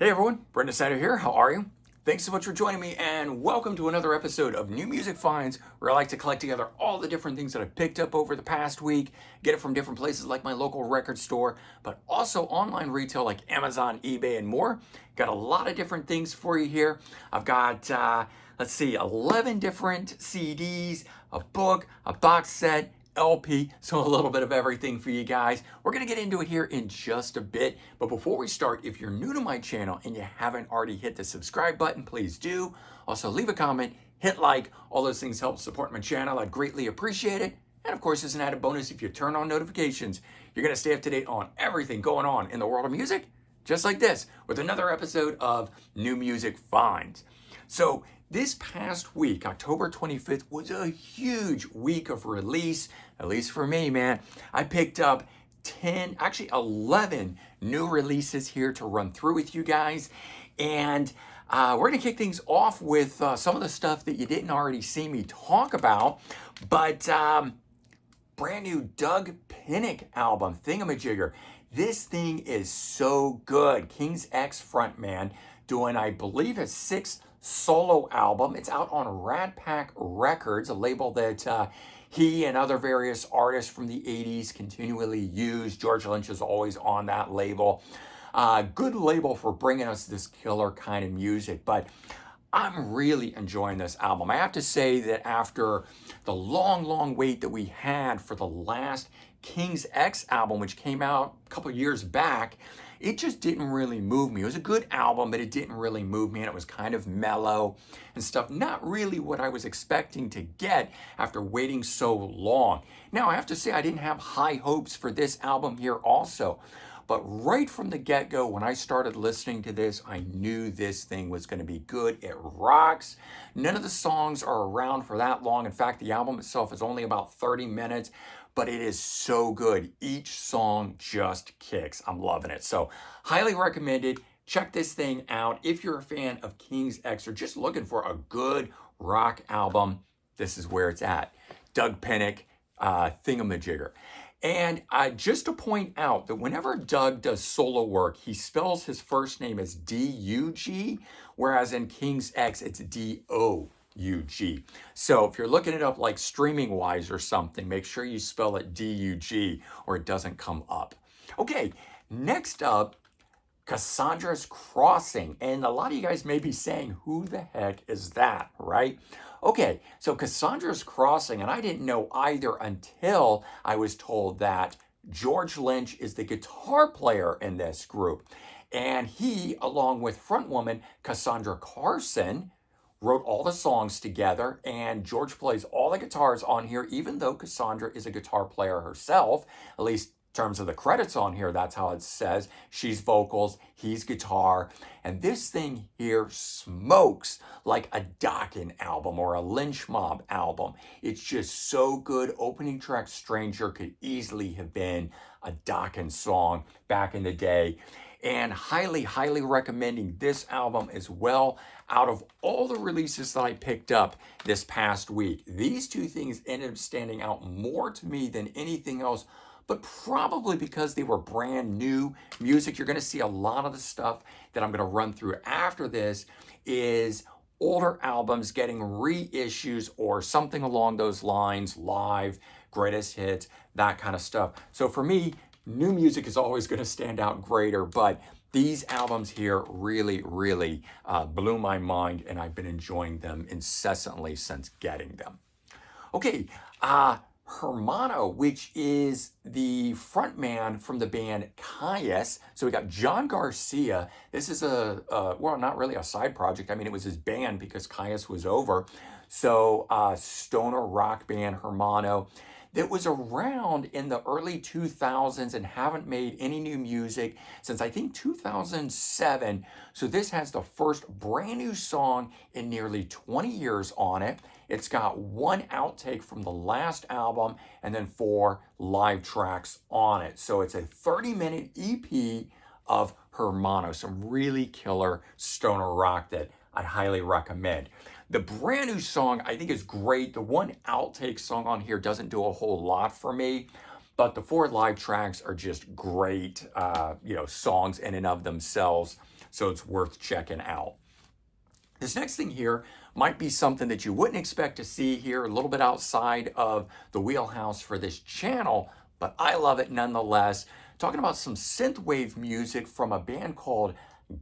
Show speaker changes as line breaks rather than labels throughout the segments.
Hey everyone, Brendan Snyder here. How are you? Thanks so much for joining me and welcome to another episode of New Music Finds, where I like to collect together all the different things that I've picked up over the past week, get it from different places like my local record store, but also online retail like Amazon, eBay, and more. Got a lot of different things for you here. I've got, 11 different CDs, a book, a box set, LP, so a little bit of everything for you guys. We're going to get into it here in just a bit, but before we start, if you're new to my channel and you haven't already hit the subscribe button, please do. Also leave a comment, hit like, all those things help support my channel. I'd greatly appreciate it. And of course, as an added bonus, if you turn on notifications, you're going to stay up to date on everything going on in the world of music, just like this, with another episode of New Music Finds. So this past week, October 25th, was a huge week of release, at least for me, man. I picked up 11 new releases here to run through with you guys. And we're going to kick things off with some of the stuff that you didn't already see me talk about. But brand new Doug Pinnick album, Thingamajigger. This thing is so good. King's X frontman doing, I believe, his sixth solo album. It's out on Rat Pack Records, a label that he and other various artists from the 80s continually use. George Lynch is always on that label. Good label for bringing us this killer kind of music, but I'm really enjoying this album. I have to say that after the long wait that we had for the last King's X album, which came out a couple years back, it just didn't really move me. It was a good album, but it didn't really move me, and it was kind of mellow and stuff. Not really what I was expecting to get after waiting so long. Now, I have to say I didn't have high hopes for this album here also. But right from the get-go, when I started listening to this, I knew this thing was going to be good. It rocks. None of the songs are around for that long. In fact, the album itself is only about 30 minutes, but it is so good. Each song just kicks. I'm loving it. So highly recommended. Check this thing out. If you're a fan of King's X or just looking for a good rock album, this is where it's at. Doug Pinnick, Thingamajigger. And just to point out that whenever Doug does solo work, he spells his first name as D-U-G, whereas in King's X, it's D-O-U-G. So if you're looking it up like streaming wise or something, make sure you spell it D-U-G or it doesn't come up. Okay, next up, Cassandra's Crossing. And a lot of you guys may be saying, who the heck is that, right? Okay, so Cassandra's Crossing, and I didn't know either until I was told that George Lynch is the guitar player in this group. And he, along with frontwoman Cassandra Carson, wrote all the songs together, and George plays all the guitars on here, even though Cassandra is a guitar player herself, at least in terms of the credits on here, that's how it says. She's vocals, he's guitar, and this thing here smokes like a Dokken album or a Lynch Mob album. It's just so good. Opening track Stranger could easily have been a Dokken song back in the day. And highly recommending this album as well. Out of all the releases that I picked up this past week, these two things ended up standing out more to me than anything else, but probably because they were brand new music. You're going to see a lot of the stuff that I'm going to run through after this is older albums getting reissues or something along those lines, live, greatest hits, that kind of stuff. So for me, new music is always going to stand out greater, but these albums here really blew my mind, and I've been enjoying them incessantly since getting them. Okay, Hermano, which is the frontman from the band Hughes. So we got John Garcia. This is well, not really a side project. I mean, it was his band because Hughes was over. So stoner rock band Hermano that was around in the early 2000s and haven't made any new music since I think 2007. So this has the first brand new song in nearly 20 years on it. It's got one outtake from the last album and then 4 live tracks on it. So it's a 30-minute EP of Hermano, some really killer stoner rock that I highly recommend. The brand new song I think is great. The one outtake song on here doesn't do a whole lot for me, but the 4 live tracks are just great, songs in and of themselves. so it's worth checking out. This next thing here might be something that you wouldn't expect to see here, a little bit outside of the wheelhouse for this channel, but I love it nonetheless. Talking about some synthwave music from a band called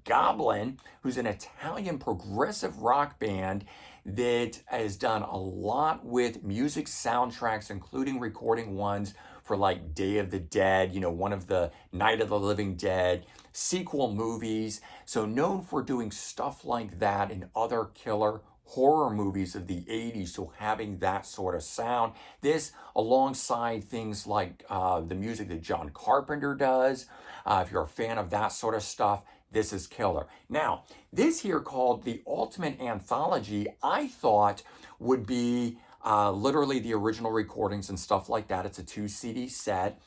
Goblin, who's an Italian progressive rock band that has done a lot with music soundtracks, including recording ones for like Day of the Dead, you know, one of the Night of the Living Dead, sequel movies. So known for doing stuff like that in other killer horror movies of the 80s, so having that sort of sound. This alongside things like the music that John Carpenter does. If you're a fan of that sort of stuff, this is killer. Now, this here called the Ultimate Anthology, I thought would be literally the original recordings and stuff like that. It's a 2 CD set.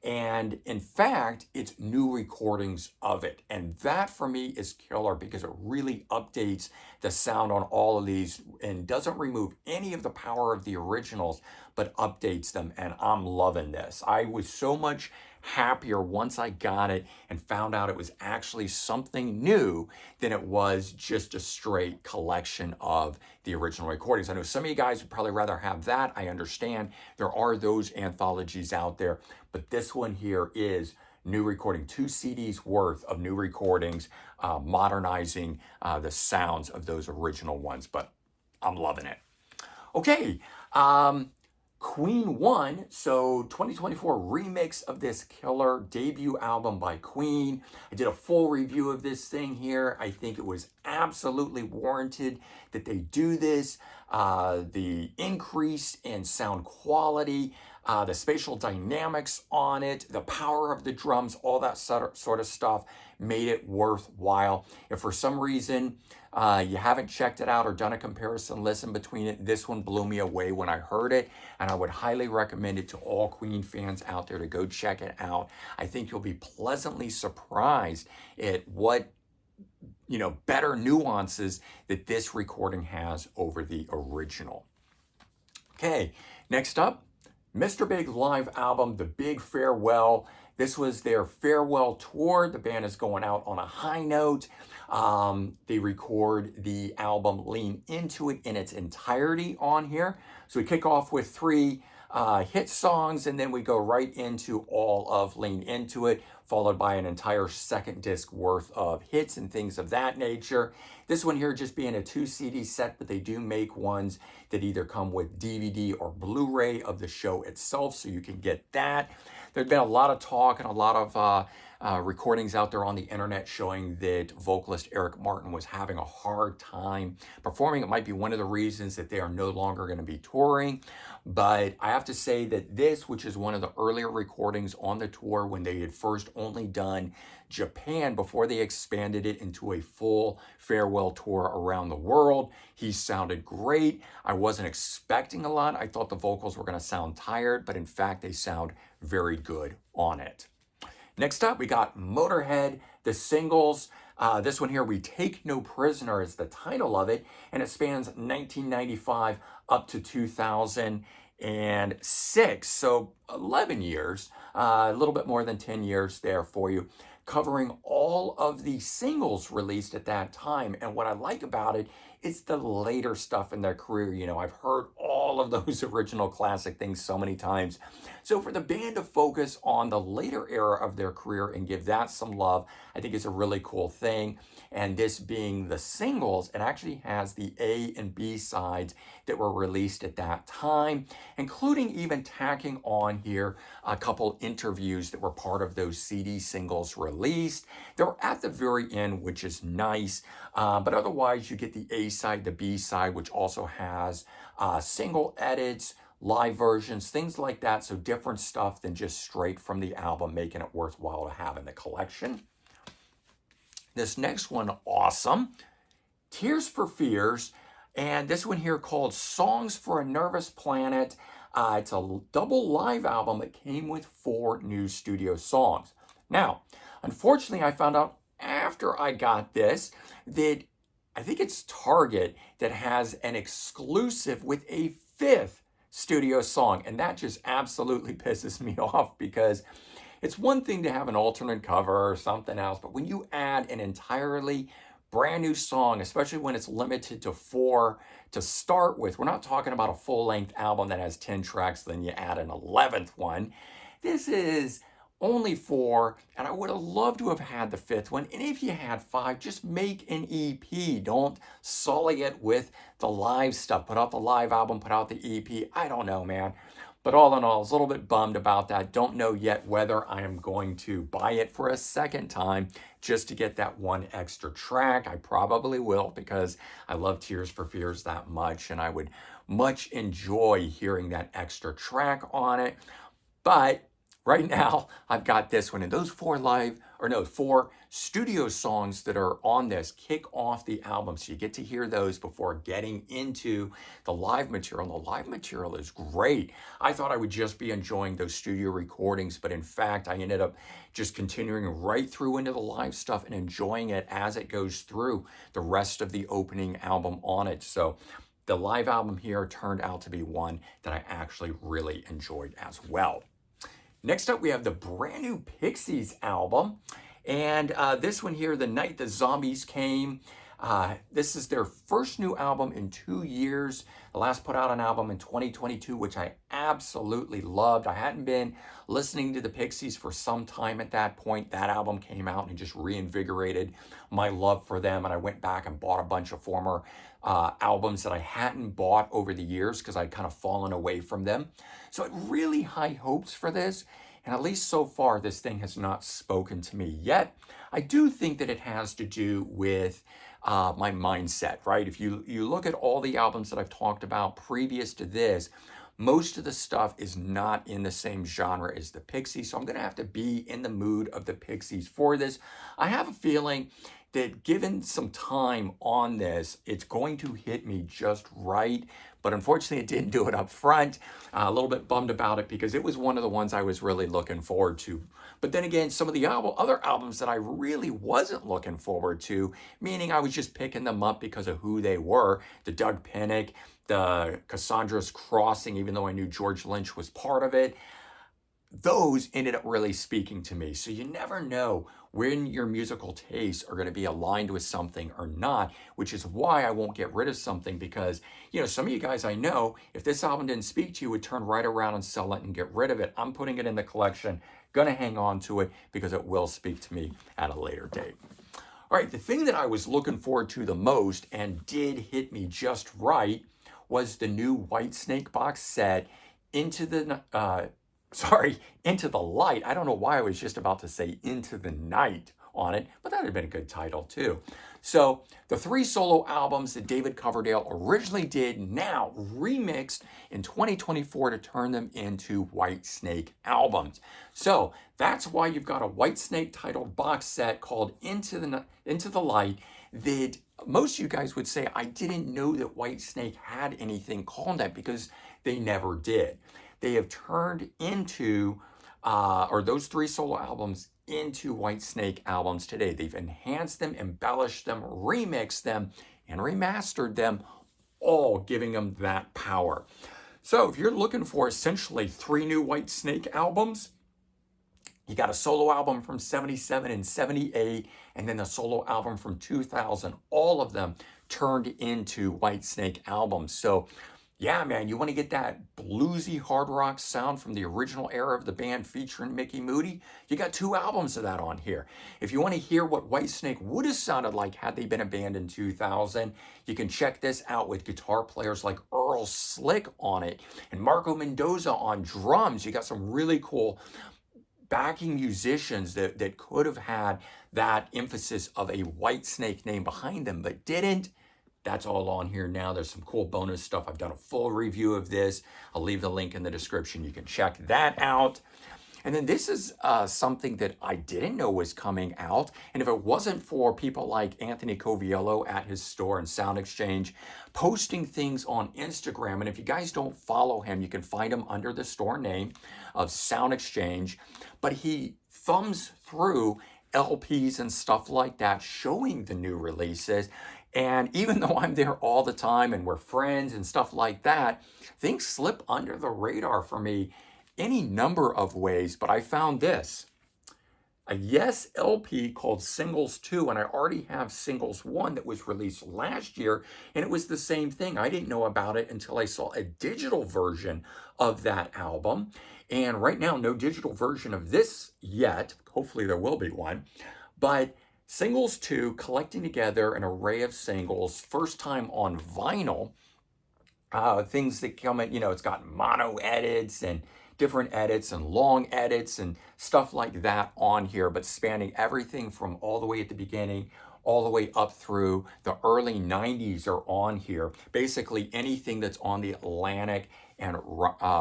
And in fact, it's new recordings of it. And that for me is killer because it really updates the sound on all of these and doesn't remove any of the power of the originals, but updates them. And I'm loving this. I was so much happier once I got it and found out it was actually something new than it was just a straight collection of the original recordings. I know some of you guys would probably rather have that. I understand there are those anthologies out there, but this one here is new recording, 2 CDs worth of new recordings, modernizing the sounds of those original ones, but I'm loving it. Okay, Queen 1, so 2024 remix of this killer debut album by Queen. I did a full review of this thing here. I think it was absolutely warranted that they do this. The increase in sound quality, the spatial dynamics on it, the power of the drums, all that sort of stuff made it worthwhile. If for some reason you haven't checked it out or done a comparison listen between it, this one blew me away when I heard it, and I would highly recommend it to all Queen fans out there to go check it out. I think you'll be pleasantly surprised at what, you know, better nuances that this recording has over the original. Okay, next up, Mr. Big live album, The Big Farewell. This was their farewell tour. The band is going out on a high note. They record the album Lean Into It in its entirety on here. So we kick off with 3 hit songs, and then we go right into all of Lean Into It, followed by an entire second disc worth of hits and things of that nature. This one here just being a 2 CD set, but they do make ones that either come with DVD or Blu-ray of the show itself, so you can get that. There's been a lot of talk and a lot of recordings out there on the internet showing that vocalist Eric Martin was having a hard time performing. It might be one of the reasons that they are no longer going to be touring. But I have to say that this, which is one of the earlier recordings on the tour when they had first only done Japan before they expanded it into a full farewell tour around the world, he sounded great. I wasn't expecting a lot. I thought the vocals were going to sound tired, but in fact, they sound very good on it. Next up, we got Motörhead, the singles. This one here, We Take No Prisoner, is the title of it, and it spans 1995 up to 2006, so 11 years, a little bit more than 10 years there for you, covering all of the singles released at that time. And what I like about it is the later stuff in their career. You know, I've heard all of those original classic things so many times. So for the band to focus on the later era of their career and give that some love, I think is a really cool thing. And this being the singles, it actually has the A and B sides that were released at that time, including even tacking on here a couple interviews that were part of those CD singles released. They're at the very end, which is nice. But otherwise, you get the A side, the B side, which also has single edits, live versions, things like that. So different stuff than just straight from the album, making it worthwhile to have in the collection. This next one, awesome. Tears for Fears. And this one here called Songs for a Nervous Planet. It's a double live album that came with 4 new studio songs. Now, unfortunately, I found out after I got this that I think it's Target that has an exclusive with a 5th studio song. And that just absolutely pisses me off because It's one thing to have an alternate cover or something else, but when you add an entirely brand new song, especially when it's limited to 4 to start with, we're not talking about a full-length album that has 10 tracks, then you add an 11th one. This is only 4, and I would have loved to have had the 5th one. And if you had 5, just make an EP. Don't sully it with the live stuff. Put out the live album, put out the EP. I don't know, man. But all in all, I was a little bit bummed about that. Don't know yet whether I am going to buy it for a second time just to get that one extra track. I probably will, because I love Tears for Fears that much, and I would much enjoy hearing that extra track on it. But right now, I've got this one, and those 4 studio songs that are on this kick off the album. So you get to hear those before getting into the live material. And the live material is great. I thought I would just be enjoying those studio recordings, but in fact, I ended up just continuing right through into the live stuff and enjoying it as it goes through the rest of the opening album on it. So the live album here turned out to be one that I actually really enjoyed as well. Next up, we have the brand new Pixies album. And this one here, The Night the Zombies Came. This is their first new album in 2 years. The last put out an album in 2022, which I absolutely loved. I hadn't been listening to the Pixies for some time at that point. That album came out and just reinvigorated my love for them. And I went back and bought a bunch of former albums that I hadn't bought over the years because I'd kind of fallen away from them. So I had really high hopes for this. And at least so far, this thing has not spoken to me yet. I do think that it has to do with my mindset, right? If you look at all the albums that I've talked about previous to this, most of the stuff is not in the same genre as the Pixies. So I'm going to have to be in the mood of the Pixies for this. I have a feeling that given some time on this, it's going to hit me just right. But unfortunately, it didn't do it up front. A little bit bummed about it because it was one of the ones I was really looking forward to. But then again, some of the other albums that I really wasn't looking forward to, meaning I was just picking them up because of who they were, the Doug Pinnick, the Cassandra's Crossing, even though I knew George Lynch was part of it, those ended up really speaking to me. So you never know when your musical tastes are going to be aligned with something or not, which is why I won't get rid of something because, some of you guys I know, if this album didn't speak to you, would turn right around and sell it and get rid of it. I'm putting it in the collection, going to hang on to it because it will speak to me at a later date. All right, the thing that I was looking forward to the most and did hit me just right was the new Whitesnake box set, Into the Light. I don't know why I was just about to say Into the Night on it, but that would have been a good title too. So the 3 solo albums that David Coverdale originally did, now remixed in 2024 to turn them into Whitesnake albums. So that's why you've got a Whitesnake titled box set called Into the Light that most of you guys would say, I didn't know that Whitesnake had anything called that because they never did. They have turned into, those 3 solo albums into Whitesnake albums today. They've enhanced them, embellished them, remixed them, and remastered them, all giving them that power. So if you're looking for essentially 3 new Whitesnake albums, you got a solo album from 77 and 78, and then a solo album from 2000, all of them turned into Whitesnake albums. So yeah, man, you want to get that bluesy hard rock sound from the original era of the band featuring Mickey Moody? You got 2 albums of that on here. If you want to hear what Whitesnake would have sounded like had they been a band in 2000, you can check this out with guitar players like Earl Slick on it and Marco Mendoza on drums. You got some really cool backing musicians that could have had that emphasis of a Whitesnake name behind them, but didn't. That's all on here now. There's some cool bonus stuff. I've done a full review of this. I'll leave the link in the description. You can check that out. And then this is something that I didn't know was coming out. And if it wasn't for people like Anthony Coviello at his store and Sound Exchange posting things on Instagram, and if you guys don't follow him, you can find him under the store name of Sound Exchange. But he thumbs through LPs and stuff like that, showing the new releases. And even though I'm there all the time and we're friends and stuff like that, things slip under the radar for me any number of ways. But I found this. a Yes LP called Singles 2, and I already have Singles 1 that was released last year, and it was the same thing. I didn't know about it until I saw a digital version of that album. And right now, no digital version of this yet. Hopefully, there will be one. But Singles 2, collecting together an array of singles, first time on vinyl, things that come in, it's got mono edits and different edits and long edits and stuff like that on here, but spanning everything from all the way at the beginning all the way up through the early 90s are on here. Basically anything that's on the Atlantic, and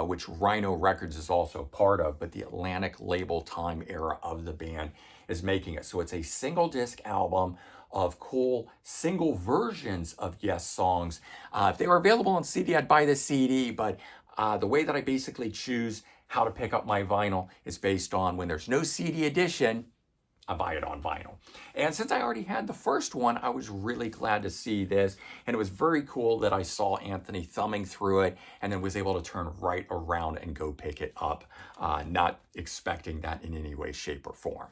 which Rhino Records is also part of, but the Atlantic label time era of the band is making it. So it's a single disc album of cool single versions of Yes songs. If they were available on CD, I'd buy the CD, but the way that I basically choose how to pick up my vinyl is based on when there's no CD edition, I buy it on vinyl. And since I already had the first one, I was really glad to see this. And it was very cool that I saw Anthony thumbing through it and then was able to turn right around and go pick it up, not expecting that in any way, shape, or form.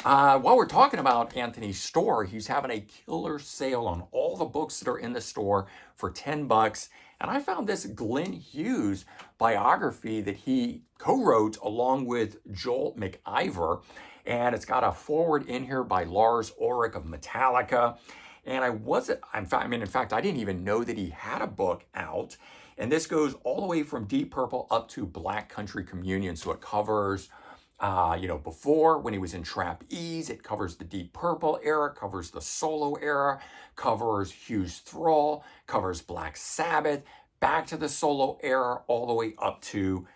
While we're talking about Anthony's store, he's having a killer sale on all the books that are in the store for $10. And I found this Glenn Hughes biography that he co-wrote along with Joel McIver. And it's got a foreword in here by Lars Ulrich of Metallica. And in fact, I didn't even know that he had a book out. And this goes all the way from Deep Purple up to Black Country Communion. So it covers before when he was in Trap Ease, it covers the Deep Purple era, covers the solo era, covers Hughes Thrall, covers Black Sabbath, back to the solo era, all the way up to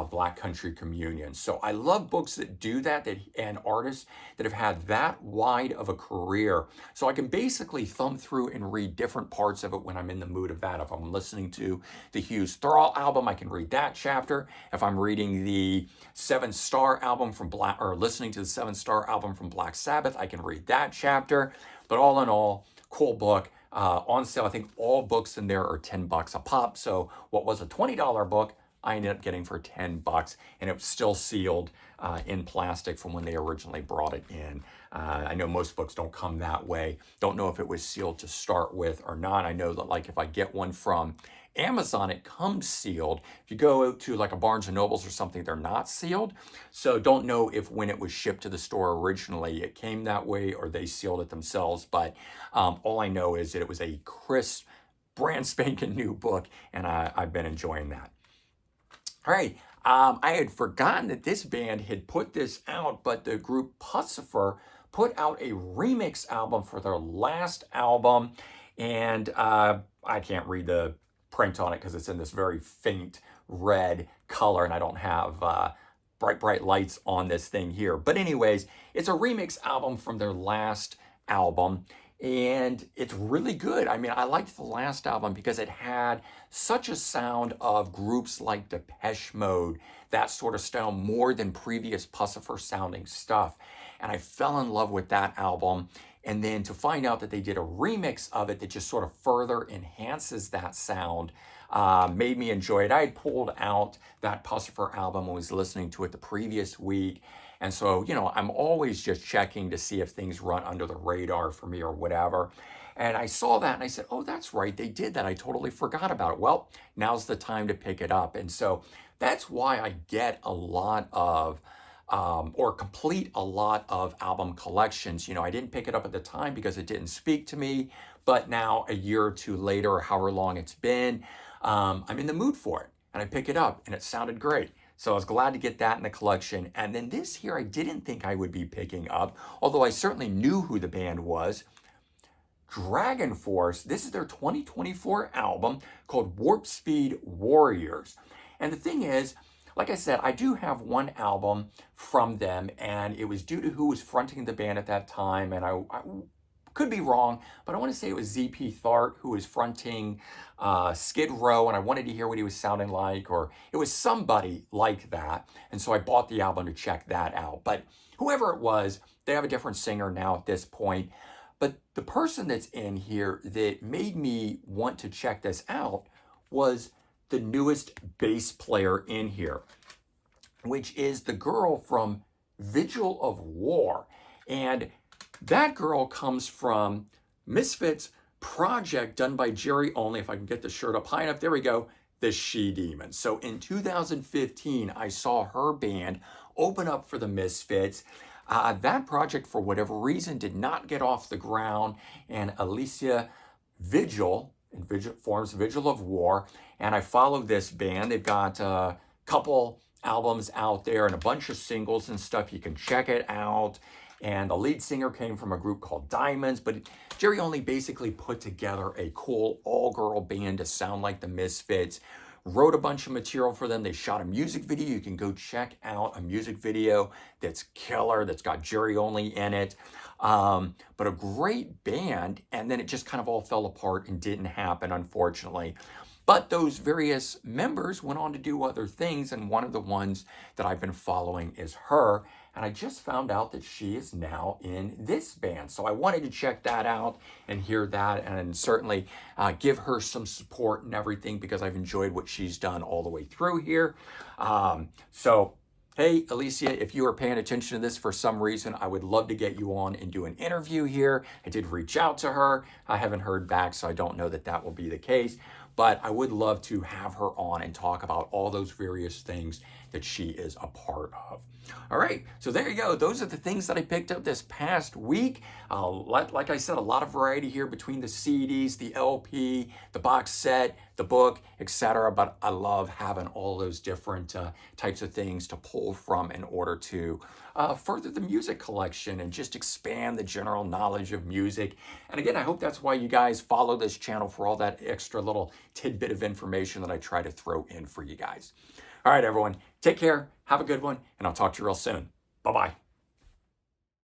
Black Country Communion. So I love books that do that, and artists that have had that wide of a career. So I can basically thumb through and read different parts of it when I'm in the mood of that. If I'm listening to the Hughes Thrall album, I can read that chapter. If I'm reading the Seven Star album from listening to the Seven Star album from Black Sabbath, I can read that chapter. But all in all, cool book. On sale, I think all books in there are $10 a pop. So what was a $20 book, I ended up getting for $10, and it was still sealed in plastic from when they originally brought it in. I know most books don't come that way. Don't know if it was sealed to start with or not. I know that like if I get one from Amazon, it comes sealed. If you go to like a Barnes and Nobles or something, they're not sealed. So don't know if when it was shipped to the store originally, it came that way or they sealed it themselves. But all I know is that it was a crisp, brand spanking new book, and I've been enjoying that. All right, I had forgotten that this band had put this out, but the group Pussifer put out a remix album for their last album, and I can't read the print on it because it's in this very faint red color, and I don't have bright lights on this thing here. But anyways, it's a remix album from their last album, and it's really good. I mean, I liked the last album because it had such a sound of groups like Depeche Mode, that sort of style, more than previous Pussifer sounding stuff. And I fell in love with that album. And then to find out that they did a remix of it that just sort of further enhances that sound, made me enjoy it. I had pulled out that Pussifer album and was listening to it the previous week. And so, I'm always just checking to see if things run under the radar for me or whatever. And I saw that and I said, oh, that's right, they did that. I totally forgot about it. Well, now's the time to pick it up. And so that's why I get a lot of, or complete a lot of album collections. I didn't pick it up at the time because it didn't speak to me. But now a year or two later, or however long it's been, I'm in the mood for it. And I pick it up and it sounded great. So I was glad to get that in the collection. And then this here, I didn't think I would be picking up, although I certainly knew who the band was. DragonForce, this is their 2024 album called Warp Speed Warriors. And the thing is, like I said, I do have one album from them, and it was due to who was fronting the band at that time. And I could be wrong, but I want to say it was ZP Thart who was fronting Skid Row, and I wanted to hear what he was sounding like, or it was somebody like that. And so I bought the album to check that out. But whoever it was, they have a different singer now at this point. But the person that's in here that made me want to check this out was the newest bass player in here, which is the girl from Vigil of War. And that girl comes from Misfits project done by Jerry Only. If I can get the shirt up high enough, there we go. The She Demon. So in 2015, I saw her band open up for the Misfits. That project, for whatever reason, did not get off the ground, and Alicia Vigil forms Vigil of War, and I follow this band. They've got a couple albums out there and a bunch of singles and stuff. You can check it out. And the lead singer came from a group called Diamonds, but Jerry Only basically put together a cool all-girl band to sound like the Misfits. Wrote a bunch of material for them. They shot a music video. You can go check out a music video that's killer, that's got Jerry Only in it. But a great band, and then it just kind of all fell apart and didn't happen, unfortunately. But those various members went on to do other things, and one of the ones that I've been following is her. And I just found out that she is now in this band. So I wanted to check that out and hear that, and certainly give her some support and everything, because I've enjoyed what she's done all the way through here. So hey, Alicia, if you are paying attention to this for some reason, I would love to get you on and do an interview here. I did reach out to her. I haven't heard back, so I don't know that that will be the case. But I would love to have her on and talk about all those various things that she is a part of. All right, so there you go. Those are the things that I picked up this past week. Like I said, a lot of variety here between the CDs, the LP, the box set, the book, etc. But I love having all those different types of things to pull from in order to further the music collection and just expand the general knowledge of music. And again, I hope that's why you guys follow this channel, for all that extra little tidbit of information that I try to throw in for you guys. All right, everyone, take care, have a good one, and I'll talk to you real soon. Bye-bye.